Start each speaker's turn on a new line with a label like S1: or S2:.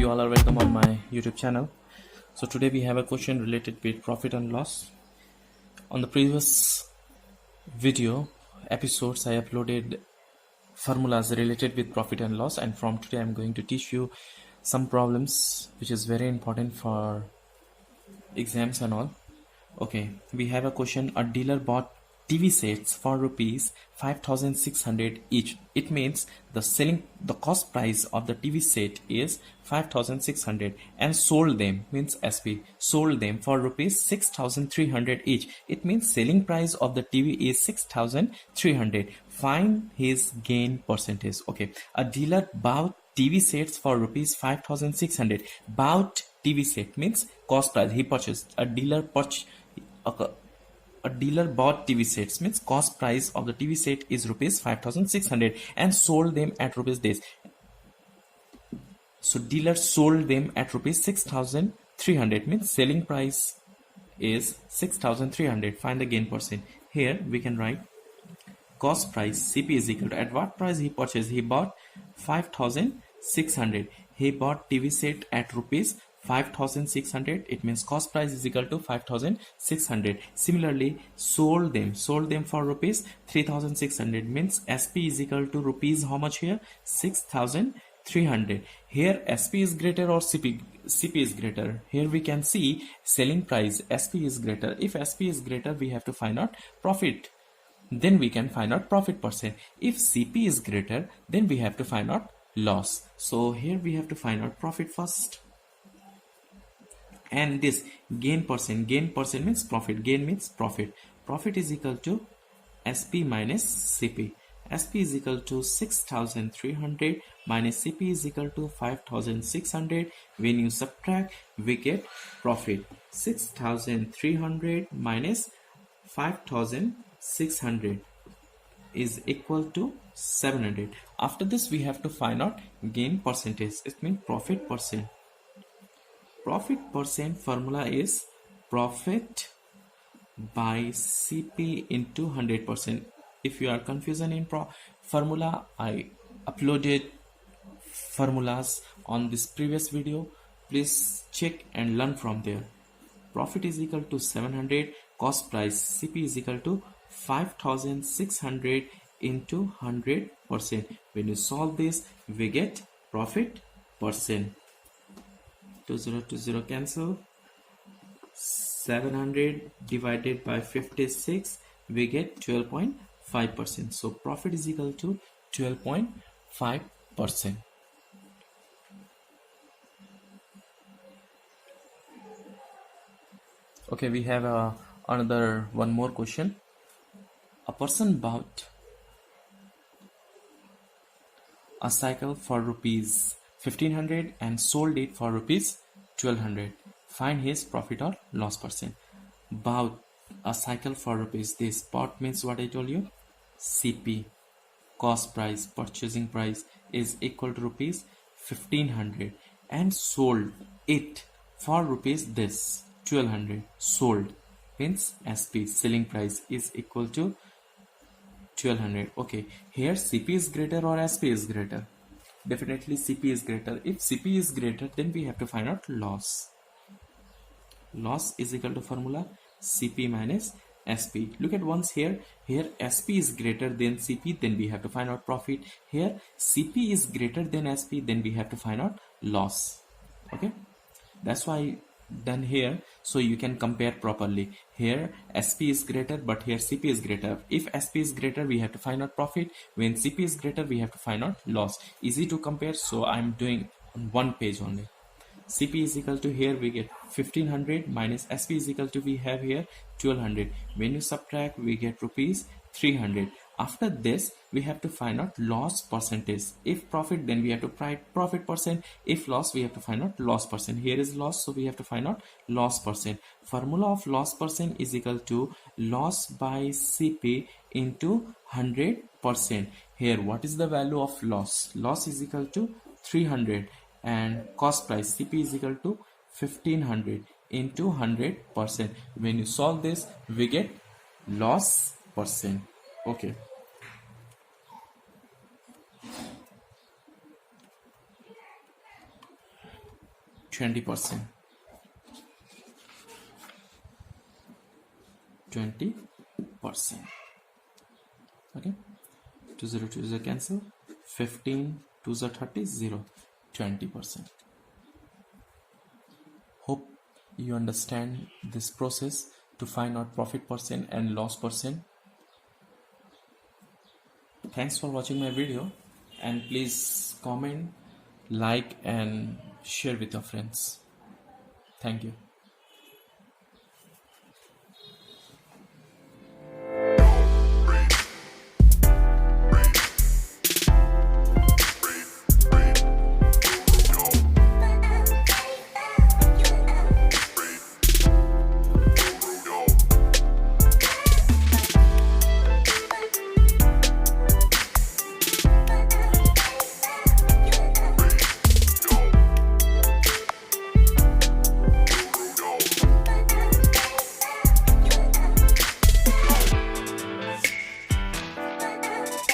S1: you all are welcome on my YouTube channel. So today we have a question related with profit and loss. On the previous video episodes I uploaded formulas related with profit and loss, and from today I'm going to teach you some problems which is very important for exams and all. Okay, we have a question. A dealer bought TV sets for rupees 5,600 each. It means the cost price of the TV set is 5,600 and sold them, means SP, sold them for rupees 6,300 each. It means selling price of the TV is 6,300. Find his gain percentage. Okay, a dealer bought TV sets for rupees 5,600. Bought TV set means cost price. He purchased. A dealer bought TV sets means cost price of the TV set is rupees 5,600 and sold them at rupees this. So dealer sold them at rupees 6,300 means selling price is 6,300. Find the gain percent. Here we can write cost price CP is equal to, at what price he purchased? He bought 5,600. He bought TV set at rupees 5,600. It means cost price is equal to 5,600. Similarly, sold them for rupees 3,600 means SP is equal to rupees how much here? 6,300. Here SP is greater or CP is greater. Here we can see selling price SP is greater. If SP is greater, we have to find out profit. Then we can find out profit percent. If CP is greater, then we have to find out loss. So here we have to find out profit first. And this gain percent means profit. Gain means profit. Profit is equal to SP minus CP. SP is equal to 6,300 minus CP is equal to 5,600. When you subtract, we get profit. 6,300 minus 5,600 is equal to 700. After this, we have to find out gain percentage. It means profit percent. Profit percent formula is profit by CP into 100%. If you are confused in formula, I uploaded formulas on this previous video. Please check and learn from there. Profit is equal to 700. Cost price CP is equal to 5,600 into 100%. When you solve this, we get profit percent. 20 cancel. 700 divided by 56, we get 12.5%. So profit is equal to 12.5%. Okay, we have one more question. A person bought a cycle for rupees 1,500 and sold it for rupees 1,200. Find his profit or loss percent. Bought a cycle for rupees this. Bought means what I told you, CP, cost price, purchasing price is equal to rupees 1,500 and sold it for rupees this 1,200. Sold means SP, selling price is equal to 1,200. Okay, here CP is greater or SP is greater? Definitely CP is greater. If CP is greater, then we have to find out loss. Loss is equal to formula CP minus SP. Look at once here. Here SP is greater than CP, then we have to find out profit. Here CP is greater than SP, then we have to find out loss. Okay, that's why done here, so you can compare properly. Here SP is greater, but here CP is greater. If SP is greater, we have to find out profit. When CP is greater, we have to find out loss. Easy to compare, so I'm doing on one page only. CP is equal to, here we get 1,500 minus SP is equal to, we have here 1,200. When you subtract, we get rupees 300. After this, we have to find out loss percentage. If profit, then we have to write profit percent. If loss, we have to find out loss percent. Here is loss, so we have to find out loss percent. Formula of loss percent is equal to loss by CP into 100%. Here, what is the value of loss? Loss is equal to 300 and cost price CP is equal to 1,500 into 100%. When you solve this, we get loss percent. Okay. 20%. 20%. Okay, 20 cancel, 15 2s are 30, 0, 20%. Hope you understand this process to find out profit percent and loss percent. Thanks for watching my video, and please comment, like and share with your friends. Thank you.